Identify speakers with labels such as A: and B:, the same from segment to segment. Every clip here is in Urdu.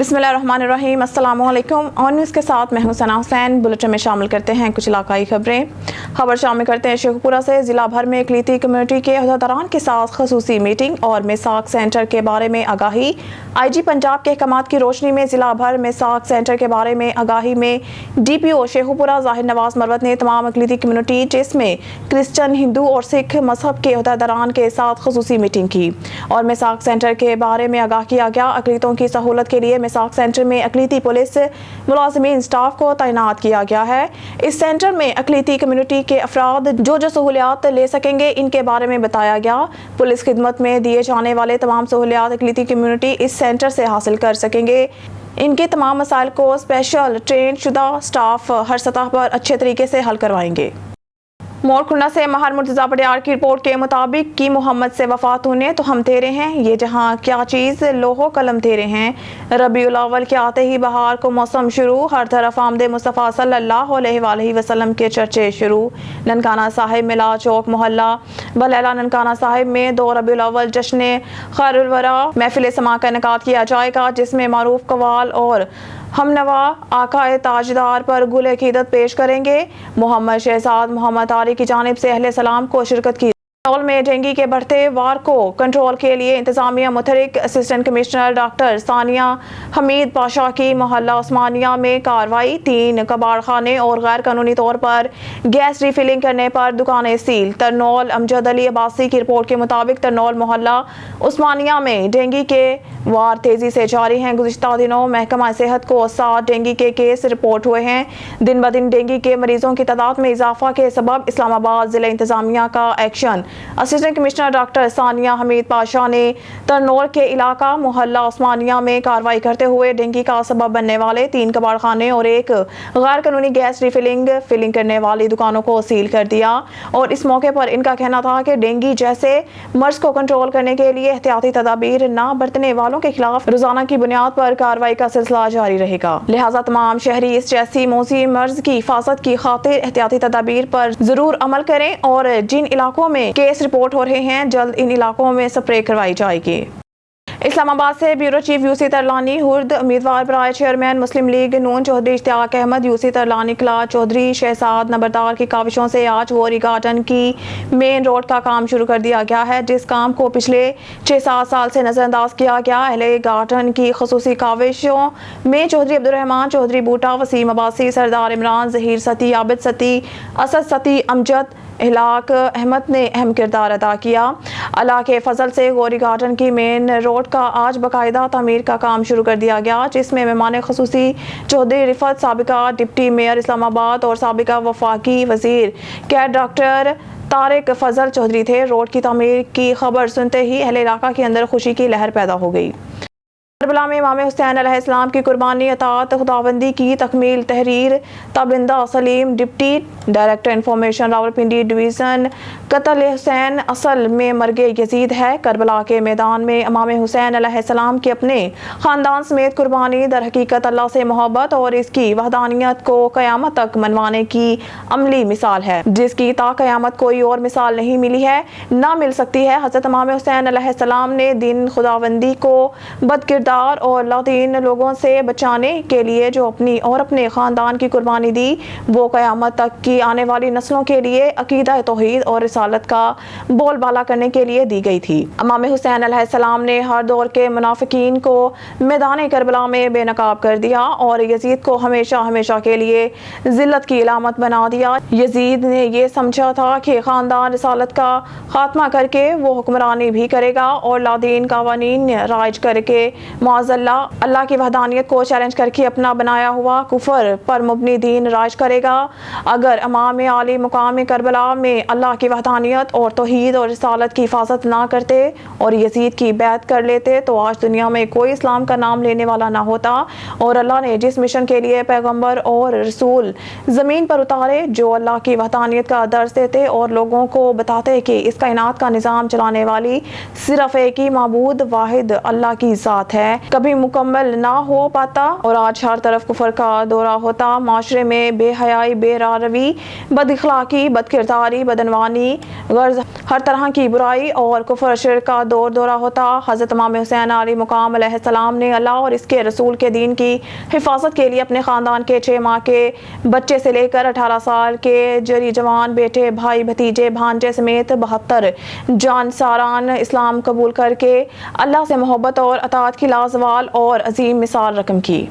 A: بسم اللہ الرحمن الرحیم۔ السلام علیکم۔ آن نیوز کے ساتھ میں ہوں ثنا حسین۔ بلٹن میں شامل کرتے ہیں کچھ علاقائی خبریں۔ خبر شامل کرتے ہیں شیخو پورہ سے۔ ضلع بھر میں اقلیتی کمیونٹی کے عہدیداران کے ساتھ خصوصی میٹنگ اور میثاق سینٹر کے بارے میں آگاہی۔ آئی جی پنجاب کے احکامات کی روشنی میں ضلع بھر میثاق سینٹر کے بارے میں آگاہی میں ڈی پی او شیخو پورہ ظاہر نواز مروت نے تمام اقلیتی کمیونٹی جس میں کرسچن، ہندو اور سکھ مذہب کے عہدیداران کے ساتھ خصوصی میٹنگ کی اور میثاق سینٹر کے بارے میں آگاہ کیا گیا۔ اقلیتوں کی سہولت کے لیے میثاق سینٹر میں اقلیتی پولیس ملازمین اسٹاف کو تعینات کیا گیا ہے۔ اس سینٹر میں اقلیتی کمیونٹی کے افراد جو سہولیات لے سکیں گے ان کے بارے میں بتایا گیا۔ پولیس خدمت میں دیے جانے والے تمام سہولیات اقلیتی کمیونٹی اس سینٹر سے حاصل کر سکیں گے۔ ان کے تمام مسائل کو اسپیشل ٹرین شدہ اسٹاف ہر سطح پر اچھے طریقے سے حل کروائیں گے۔ مورکھنڈا سے ماہر مرتضیٰ پٹیال کی رپورٹ کے مطابق کی محمد سے وفات ہونے تو ہم تیرے ہیں، یہ جہاں کیا چیز لوح و قلم تیرے ہیں۔ ربیع الاول کے آتے ہی بہار کو موسم شروع، ہر طرف آمد مصطفیٰ صلی اللہ علیہ وآلہ وسلم کے چرچے شروع۔ ننکانہ صاحب میں لا چوک محلہ بلیلہ ننکانہ صاحب میں 2 ربیع الاول جشن خیر الورا محفل سماع کا انعقاد کیا جائے گا، جس میں معروف قوال اور ہم نوا آقا تاجدار پر گل عقیدت پیش کریں گے۔ محمد شہزاد محمد طارق کی جانب سے اہل سلام کو شرکت کی۔ ترنول میں ڈینگی کے بڑھتے وار کو کنٹرول کے لیے انتظامیہ متحرک اسسٹنٹ کمشنر ڈاکٹر ثانیہ حمید پاشا کی محلہ عثمانیہ میں کارروائی۔ 3 کباڑ خانے اور غیر قانونی طور پر گیس ریفلنگ کرنے پر دکانیں سیل۔ ترنول امجد علی عباسی کی رپورٹ کے مطابق ترنول محلہ عثمانیہ میں ڈینگی کے وار تیزی سے جاری ہیں۔ گزشتہ دنوں محکمہ صحت کو 7 ڈینگی کے کیس رپورٹ ہوئے ہیں۔ دن بدن ڈینگی کے مریضوں کی تعداد میں اضافہ کے سبب اسلام آباد ضلع انتظامیہ کا ایکشن۔ اسسٹنٹ کمشنر ڈاکٹر ثانیہ حمید پاشا نے ترنول کے علاقہ محلہ عثمانیہ میں کارروائی کرتے ہوئے ڈینگی کا سبب بننے والے 3 کباڑ خانے اور 1 غیر قانونی گیس ریفلنگ کرنے والی دکانوں کو سیل کر دیا اور اس موقع پر ان کا کہنا تھا کہ ڈینگی جیسے مرض کو کنٹرول کرنے کے لیے احتیاطی تدابیر نہ برتنے والوں کے خلاف روزانہ کی بنیاد پر کارروائی کا سلسلہ جاری رہے گا۔ لہٰذا تمام شہری اس جیسی موذی مرض کی حفاظت کی خاطر احتیاطی تدابیر پر ضرور عمل کریں اور جن علاقوں میں کیس رپورٹ ہو رہے ہیں جلد ان علاقوں میں سپرے کروائی جائے گی۔ اسلام آباد سے بیورو چیف یوسی ترلانی ہرد امیدوار برائے چیئرمین مسلم لیگ نون چودھری اشتیاق احمد یوسی ترلانی کلا چودھری شہزاد نمبردار کی کاوشوں سے آج ووری گارڈن کی مین روڈ کا کام شروع کر دیا گیا ہے، جس کام کو پچھلے 6-7 سال سے نظر انداز کیا گیا۔ اہل گارڈن کی خصوصی کاوشوں میں چودھری عبدالرحمان چودھری بوٹا، وسیم عباسی، سردار عمران، ظہیر ستی، عابد ستی، اسد ستی، امجد اخلاق احمد نے اہم کردار ادا کیا۔ اللہ کے فضل سے غوری گارڈن کی مین روڈ کا آج باقاعدہ تعمیر کا کام شروع کر دیا گیا، جس میں مہمان خصوصی چودھری رفعت، سابقہ ڈپٹی میئر اسلام آباد اور سابقہ وفاقی وزیر کیٹ ڈاکٹر طارق فضل چودھری تھے۔ روڈ کی تعمیر کی خبر سنتے ہی اہل علاقہ کے اندر خوشی کی لہر پیدا ہو گئی۔ کربلا میں امام حسین علیہ السلام کی قربانی اطاعت خداوندی کی تکمیل تحریر Tabinda Saleem deputy director information Rawalpindi division قتل حسین اصل میں مرگ یزید ہے۔ کربلا کے میدان میں امام حسین علیہ السلام کی اپنے خاندان سمیت قربانی در حقیقت اللہ سے محبت اور اس کی وحدانیت کو قیامت تک منوانے کی عملی مثال ہے، جس کی تا قیامت کوئی اور مثال نہیں ملی ہے، نہ مل سکتی ہے۔ حضرت امام حسین علیہ السلام نے دین خداوندی کو بد کردار اور لاطین لوگوں سے بچانے کے لیے جو اپنی اور اپنے خاندان کی قربانی دی، وہ قیامت تک کی آنے والی نسلوں کے لیے عقیدہ توحید اور رسالت کا بول بالا کرنے کے لیے دی گئی تھی۔ امام حسین علیہ السلام نے ہر دور کے منافقین کو میدان کربلا میں بے نقاب کر دیا اور یزید کو ہمیشہ ہمیشہ کے لیے ذلت کی علامت بنا دیا۔ یزید نے یہ سمجھا تھا کہ خاندان رسالت کا خاتمہ کر کے وہ حکمرانی بھی کرے گا اور لادین قوانین رائج کر کے معاذ اللہ کی وحدانیت کو چیلنج کر کے اپنا بنایا ہوا کفر پر مبنی دین رائج کرے گا۔ اگر امام عالی مقام کربلا میں اللہ کی وحدانیت اور توحید اور رسالت کی حفاظت نہ کرتے اور یزید کی بیعت کر لیتے تو آج دنیا میں کوئی اسلام کا نام لینے والا نہ ہوتا، اور اللہ نے جس مشن کے لیے پیغمبر اور رسول زمین پر اتارے، جو اللہ کی وحدانیت کا درس دیتے اور لوگوں کو بتاتے کہ اس کائنات کا نظام چلانے والی صرف ایک ہی معبود واحد اللہ کی ذات ہے، ہے کبھی مکمل نہ ہو پاتا اور آج ہر طرف کفر کا دورہ ہوتا، معاشرے میں بے حیائی، بے راہ روی، بد اخلاقی، بد کرداری، بدعنوانی، غرض ہر طرح کی برائی اور کفر شرک کا دورہ ہوتا۔ حضرت امام حسین علیہ مقام علیہ السلام نے اللہ اور اس کے رسول کے دین کی حفاظت کے لیے اپنے خاندان کے 6 ماہ کے بچے سے لے کر 18 سال کے جری جوان بیٹے، بھائی، بھتیجے، بھانجے سمیت 72 جانساران اسلام قبول کر کے اللہ سے محبت اور اطاعت کی لازوال اور عظیم مثال رقم کی۔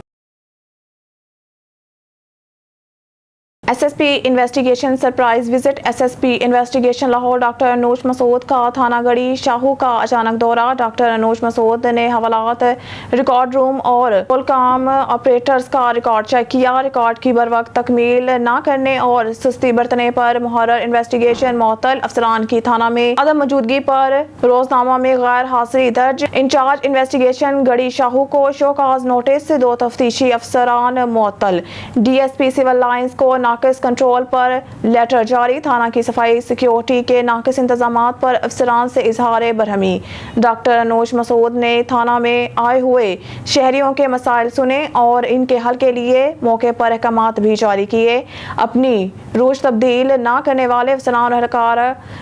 A: S S P investigation surprise visit. S S P investigation Lahore doctor Anoosh Masood کا تھانہ گڑھی شاہو کا اچانک دورہ۔ ڈاکٹر انوج مسعود نے حوالات، ریکارڈ روم اور کام آپریٹرز کا ریکارڈ چیک کیا۔ ریکارڈ کی بروقت تکمیل نہ کرنے اور سستی برتنے پر محرر انویسٹیگیشن معطل افسران کی تھانہ میں عدم موجودگی پر روزنامہ میں غیر حاضری درج۔ انچارج انویسٹیگیشن گڑھی شاہو کو شوکاز نوٹس، 2 تفتیشی افسران معطل۔ D S P civil lines کو ناقص کنٹرول پر لیٹر جاری۔ تھانہ کی صفائی سیکیورٹی کے ناقص انتظامات پر افسران سے اظہار برہمی۔ ڈاکٹر انوج مسعود نے تھانہ میں آئے ہوئے شہریوں کے مسائل سنے اور ان کے حل کے لیے موقع پر احکامات بھی جاری کیے۔ اپنی روش تبدیل نہ کرنے والے افسران اور اہلکار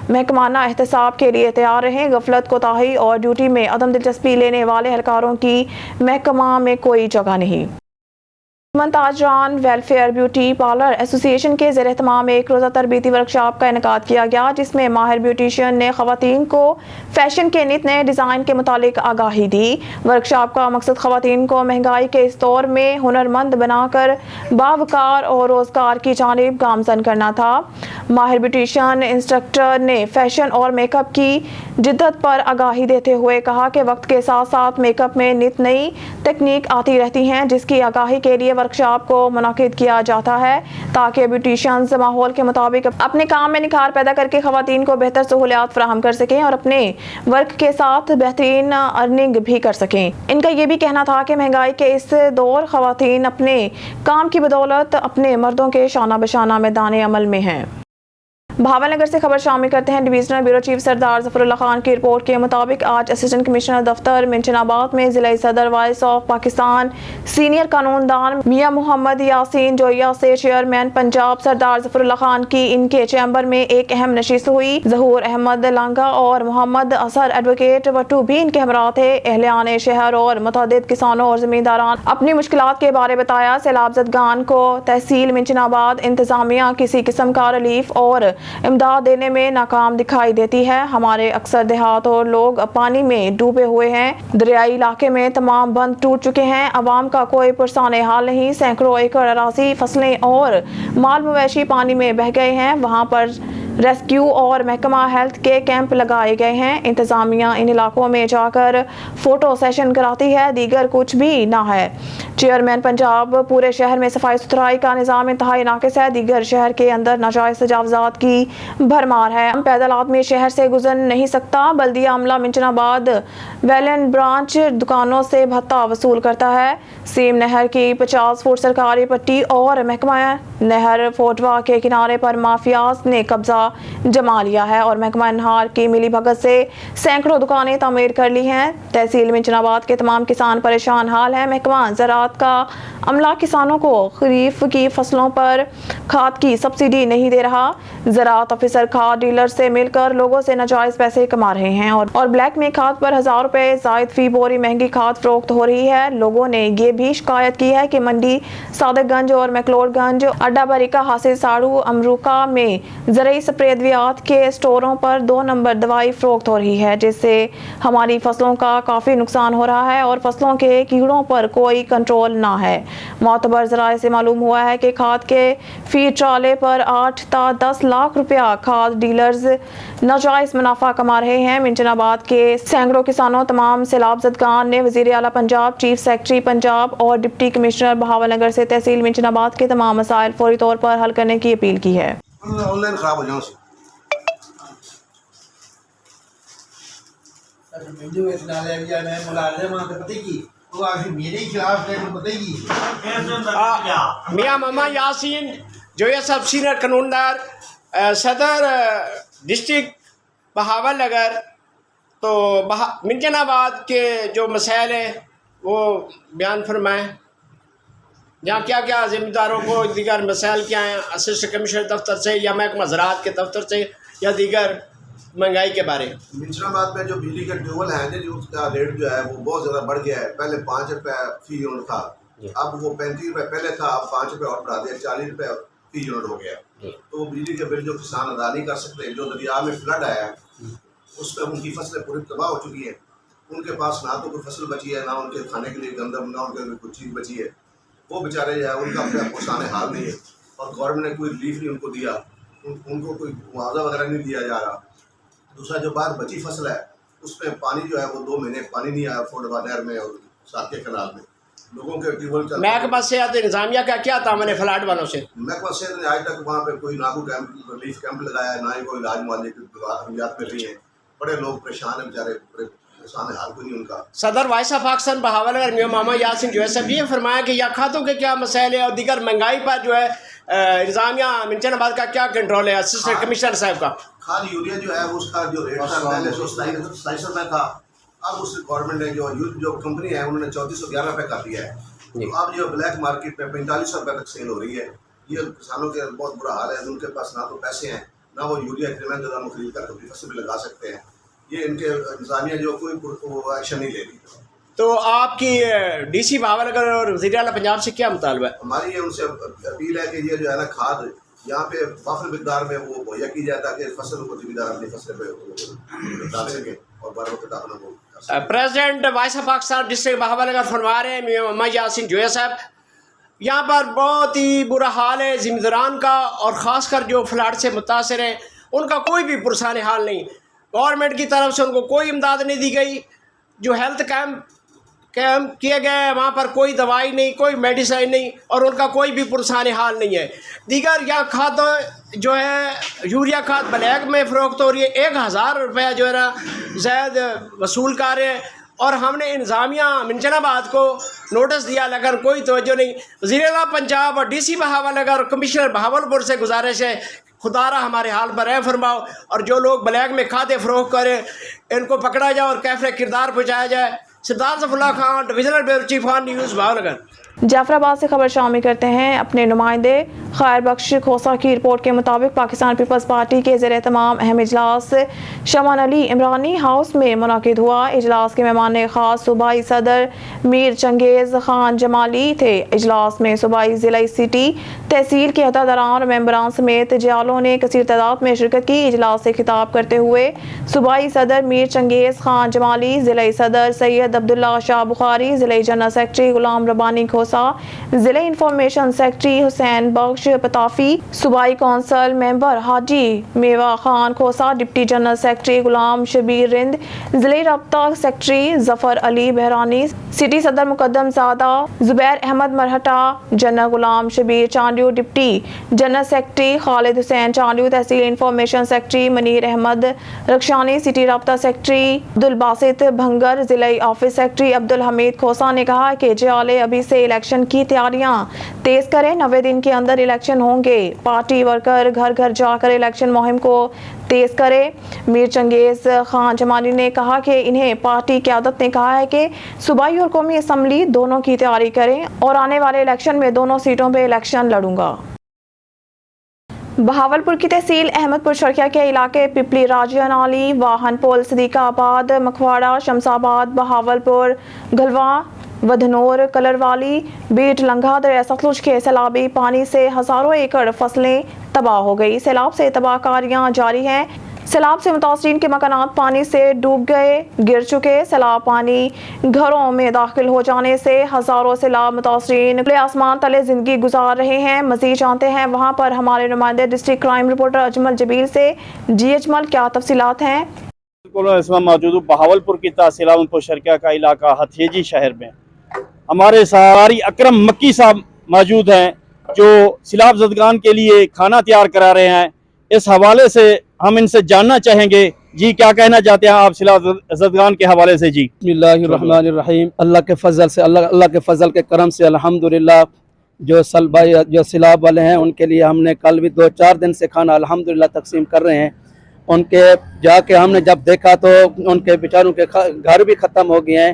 A: محکمانہ احتساب کے لیے تیار رہیں۔ غفلت، کوتاہی اور ڈیوٹی میں عدم دلچسپی لینے والے اہلکاروں کی محکمہ میں کوئی جگہ نہیں۔ تاجران ویلفیئر بیوٹی پارلر ایسوسی ایشن کے زیر اہتمام ایک روزہ تربیتی ورکشاپ کا انعقاد کیا گیا، جس میں ماہر بیوٹیشین نے خواتین کو فیشن کے نت نئے ڈیزائن کے متعلق آگاہی دی۔ ورکشاپ کا مقصد خواتین کو مہنگائی کے اس دور میں ہنرمند بنا کر باوقار اور روزگار کی جانب گامزن کرنا تھا۔ ماہر بیوٹیشین انسٹرکٹر نے فیشن اور میک اپ کی جدت پر آگاہی دیتے ہوئے کہا کہ وقت کے ساتھ ساتھ میک اپ میں نت نئی تکنیک آتی رہتی ہیں، جس کی آگاہی کے لیے ورکشاپ کو منعقد کیا جاتا ہے تاکہ بیوٹیشینز ماحول کے مطابق اپنے کام میں نکھار پیدا کر کے خواتین کو بہتر سہولیات فراہم کر سکیں اور اپنے ورک کے ساتھ بہترین ارننگ بھی کر سکیں۔ ان کا یہ بھی کہنا تھا کہ مہنگائی کے اس دور خواتین اپنے کام کی بدولت اپنے مردوں کے شانہ بشانہ میدان عمل میں ہیں۔ بھاول نگر سے خبر شامل کرتے ہیں۔ ڈویژنل بیورو چیف سردار ظفر اللہ خان کی رپورٹ کے مطابق آج اسسٹنٹ کمشنر دفتر منشن آباد میں ضلعی صدر وائس آف پاکستان سینئر قانون دان میاں محمد یاسین جویا سے چیئرمین پنجاب سردار ظفر اللہ خان کی ان کے چیمبر میں ایک اہم نشست ہوئی۔ ظہور احمد لانگا اور محمد اظہر ایڈوکیٹ وٹو بھی ان کے ہمراہ تھے۔ اہلان شہر اور متعدد کسانوں اور زمینداران اپنی مشکلات کے بارے بتایا۔ سیلاب زدگان کو تحصیل منشن آباد انتظامیہ کسی قسم کا ریلیف اور امداد دینے میں ناکام دکھائی دیتی ہے۔ ہمارے اکثر دیہات اور لوگ پانی میں ڈوبے ہوئے ہیں۔ دریائی علاقے میں تمام بند ٹوٹ چکے ہیں۔ عوام کا کوئی پرسان حال نہیں۔ سینکڑوں ایکڑ اراضی، فصلیں اور مال مویشی پانی میں بہہ گئے ہیں۔ وہاں پر ریسکیو اور محکمہ ہیلتھ کے کیمپ لگائے گئے ہیں۔ انتظامیہ ان علاقوں میں جا کر فوٹو سیشن کراتی ہے، دیگر کچھ بھی نہ ہے۔ چیئرمین پنجاب پورے شہر میں صفائی ستھرائی کا نظام انتہائی ناقص ہے۔ دیگر شہر کے اندر ناجائز تجاوزات کی بھرمار ہے۔ پیدل آدمی شہر سے گزر نہیں سکتا۔ بلدیہ عملہ منشن آباد ویلن برانچ دکانوں سے بھتہ وصول کرتا ہے۔ سیم نہر کی 50 فٹ سرکاری پٹی اور محکمہ نہر فوٹوا کے کنارے پر مافیاز نے قبضہ جما لیا ہے اور محکمہ انہار کی ملی بھگت سے سینکڑوں دکانیں تعمیر کر لی ہیں۔ تحصیل منشن آباد کے تمام کسان پریشان حال ہیں۔ محکمہ زراعت کا عملہ کسانوں کو خریف کی فصلوں پر کھاد کی سبسڈی نہیں دے رہا۔ زراعت آفیسر کھاد ڈیلر سے مل کر لوگوں سے ناجائز پیسے کما رہے ہیں اور بلیک میں کھاد پر 1000 روپے زائد فی بوری مہنگی کھاد فروخت ہو رہی ہے۔ لوگوں نے یہ بھی شکایت کی ہے کہ منڈی صادق گنج اور میکلوڈ گنج، اڈا بریکہ حاصل ساڑو امروکہ میں زرعی سپرے ادویات کے اسٹوروں پر 2 نمبر دوائی فروخت ہو رہی ہے، جس سے ہماری فصلوں کا کافی نقصان ہو رہا ہے اور فصلوں کے کیڑوں پر کوئی کنٹرول نہ ہے۔ معتبر ذرائع سے معلوم ہوا ہے کہ کھاد کے فی ٹرالے پر 8 تا 10 لاکھ روپیہ کھاد ڈیلرز ناجائز منافع کما رہے ہیں۔ منشن آباد کے سینکڑوں کسانوں، تمام سیلاب زدگان نے وزیر اعلیٰ پنجاب، چیف سیکرٹری پنجاب اور ڈپٹی کمشنر بہاول نگر سے تحصیل منشن آباد کے تمام مسائل فوری طور پر حل کرنے کی اپیل کی ہے۔
B: میاں محمد یاسین جویا صاحب سینئر قانوندار صدر ڈسٹرکٹ بہاول نگر۔ تو منشن آباد کے جو مسائل ہیں وہ بیان فرمائیں. یہاں کیا کیا ذمہ داروں کو دیگر مسائل کیا ہیں اسسٹنٹ کمشنر دفتر سے یا محکمہ زراعت کے دفتر سے یا دیگر مہنگائی کے بارے؟
C: منشن آباد میں جو بجلی کے ٹیوبل ہیں جو اس کا ریٹ جو ہے وہ بہت زیادہ بڑھ گیا ہے. پہلے 5 روپے فی یونٹ تھا, اب وہ 35 روپے پہلے تھا, اب 5 روپے اور بڑھا دیا, 40 روپے فی یونٹ ہو گیا. تو بجلی کے بل جو کسان ادا نہیں کر سکتے, جو دریا میں فلڈ آیا ہے اس پہ ان کی فصلیں پوری تباہ ہو چکی ہیں. ان کے پاس نہ تو کوئی فصل بچی ہے, نہ ان کے کھانے کے لیے گندم, نہ ان کے کوئی چیز بچی ہے. وہ بیچارے جو ہے ان کا اپنا پرسان حال نہیں ہے, اور گورنمنٹ نے کوئی ریلیف نہیں ان کو دیا, ان کو کوئی معاوضہ وغیرہ نہیں دیا جا رہا. دوسرا جو بات بچی فصل ہے اس میں پانی جو ہے وہ 2 مہینے پانی نہیں آیا فورڈ نہر میں اور ساتھیہ کنال میں. لوگوں کے ٹیوبل چل
B: محکمہ صحت انتظامیہ کا کیا تعاون ہے فلڈ والوں سے؟
C: محکمہ صحت نے آج تک وہاں پہ کوئی نہ کوئی ریلیف کیمپ لگایا ہے, نہ ہی کوئی علاج معالجے کی سہولیات مل رہی ہیں. بڑے لوگ پریشان ہیں بیچارے, پریشان حال کوئی نہیں ان کا.
B: صدر وائس آف پاکستان بہاول اگر میاں محمد یاسین جو ہے سب یہ فرمایا کہ یا کھاتوں کے کیا مسائل ہیں اور دیگر مہنگائی پر جو ہے انتظامیہ منشن آباد کا کیا کنٹرول ہے اسسٹنٹ کمشنر صاحب کا؟
C: کھاد یوریا جو ہے اس کا جو ریٹ تھا پہلے 27 روپے تھا, اب اس گورنمنٹ نے جو کمپنی ہے انہوں نے 3411 روپے کر دیا ہے. تو اب جو بلیک مارکیٹ میں 4500 روپے تک سیل ہو رہی ہے. یہ کسانوں کے بہت برا حال ہے, ان کے پاس نہ تو پیسے ہیں, نہ وہ یوریا اتنے زیادہ خرید کر اپنی فصل میں لگا سکتے ہیں. یہ ان کے انتظامیہ جو کوئی ایکشن نہیں لے رہی.
B: تو آپ کی ڈی سی بہاول اگر اور وزیر اعلیٰ پنجاب سے کیا مطالبہ ہے؟
C: ہماری یہ ان سے اپیل ہے کہ یہ جو ہے نا کھاد یہاں پہ وافر مقدار میں وہ مہیا کی جائے تاکہ فصل کو زمیندار اپنی فصل پہ ڈال سکیں اور بار وقت اپنا وہ.
B: President vice of Pakistan district Bahawal اگر فرما رہے ہیں میاں محمد یاسین جویا صاحب, یہاں پر بہت ہی برا حال ہے ذمہ داران کا, اور خاص کر جو فلڈ سے متاثر ہیں ان کا کوئی بھی پرسان حال نہیں. گورنمنٹ کی طرف سے ان کو کوئی امداد نہیں دی گئی. جو ہیلتھ کیمپ کیے گئے وہاں پر کوئی دوائی نہیں, کوئی میڈیسن نہیں, اور ان کا کوئی بھی پرسان حال نہیں ہے. دیگر یا کھاد جو ہے یوریا کھاد بلیک میں فروخت ہو رہی ہے, 1000 روپیہ جو ہے نا زائد وصول کر رہے ہیں, اور ہم نے انتظامیہ منشن آباد کو نوٹس دیا لیکن کوئی توجہ نہیں. وزیر اعلیٰ پنجاب اور ڈی سی بہاول اگر کمشنر بہاولپور سے گزارش ہے خدا را ہمارے حال پر رحم فرماؤ, اور جو لوگ بلیک میں کھادے فروخت کریں ان کو پکڑا جائے اور کیفر کردار پہنچایا جائے. سردار ظفر اللہ خان, ڈویژنل بیورو چیف آن نیوز بہاول نگر.
A: جعفر آباد سے خبر شامل کرتے ہیں. اپنے نمائندے خیر بخش کھوسا کی رپورٹ کے مطابق پاکستان پیپلز پارٹی کے زیر اہتمام اہم اجلاس شمان علی عمرانی ہاؤس میں منعقد ہوا. اجلاس کے مہمان خاص صوبائی صدر میر چنگیز خان جمالی تھے. اجلاس میں صوبائی ضلعی سٹی تحصیل کے عہدیداران اور ممبران سمیت جالوں نے کثیر تعداد میں شرکت کی. اجلاس سے خطاب کرتے ہوئے صوبائی صدر میر چنگیز خان جمالی, ضلعی صدر سید عبداللہ شاہ بخاری, ضلعی جنرل سیکرٹری غلام ربانی کھوسا, ضلع انفارمیشن سیکرٹری حسین بخش پتافی, صوبائی council member Haji Mewa Khan Khosa, deputy general secretary Ghulam Shabbir رند, ضلعی رابطہ سیکرٹری ظفر علی بہرانی, سٹی صدر مقدم زادہ Zubair Ahmed Marhata, general Ghulam Shabbir Chandio, deputy general secretary Khalid Hussain Chandio, تحصیل information secretary Munir Ahmed Rakhshani, city رابطہ سیکرٹری عبدالباسط بھنگر, ضلعی آفس سیکرٹری عبدالحمید کھوسا نے کہا کہ جالے ابھی سے الیکشن کی تیاریاں تیز کریں. 90 دن کے اندر الیکشن ہوں گے. پارٹی ورکر گھر گھر جا کر الیکشن مہم کو تیز کرے. میر چنگیز خان جمالی نے کہا کہ انہیں پارٹی قیادت نے کہا ہے کہ صوبائی اور قومی اسمبلی دونوں کی تیاری کریں اور آنے والے الیکشن میں دونوں سیٹوں پہ الیکشن لڑوں گا. بہاولپور کی تحصیل احمد پور شرکیہ کے علاقے پپلی راجہ نالی, واہن پول, صدیقہ آباد, مکھواڑہ, شمس آباد, بہاولپور, گھلواں, ودھنور, کلروالی, بیٹ لنگھا, دریا ستلج کے سیلابی پانی سے ہزاروں ایکڑ فصلیں تباہ ہو گئی. سیلاب سے تباہ کاریاں جاری ہیں. سیلاب سے متاثرین کے مکانات پانی سے ڈوب گئے, گر چکے. سیلاب پانی گھروں میں داخل ہو جانے سے ہزاروں سیلاب متاثرین کھلے آسمان تلے زندگی گزار رہے ہیں. مزید جانتے ہیں وہاں پر ہمارے نمائندے ڈسٹرکٹ کرائم رپورٹر اجمل جبیل سے. جی اجمل, کیا تفصیلات ہیں؟
D: اس میں موجود ہوں بہاولپور کی تحصیل احمد پور شرکیہ کا علاقہ ہتھیجی شہر میں. ہمارے ساری اکرم مکی صاحب موجود ہیں جو سیلاب زدگان کے لیے کھانا تیار کرا رہے ہیں. اس حوالے سے ہم ان سے جاننا چاہیں گے, جی کیا کہنا چاہتے ہیں آپ سیلاب زدگان کے حوالے سے؟ جی
E: بسم اللہ الرحمن الرحیم. اللہ کے فضل سے اللہ کے فضل کے کرم سے الحمدللہ جو سیلاب والے ہیں ان کے لیے ہم نے کل بھی 2-4 دن سے کھانا الحمدللہ تقسیم کر رہے ہیں. ان کے جا کے ہم نے جب دیکھا تو ان کے بیچاروں کے گھر بھی ختم ہو گئے ہیں,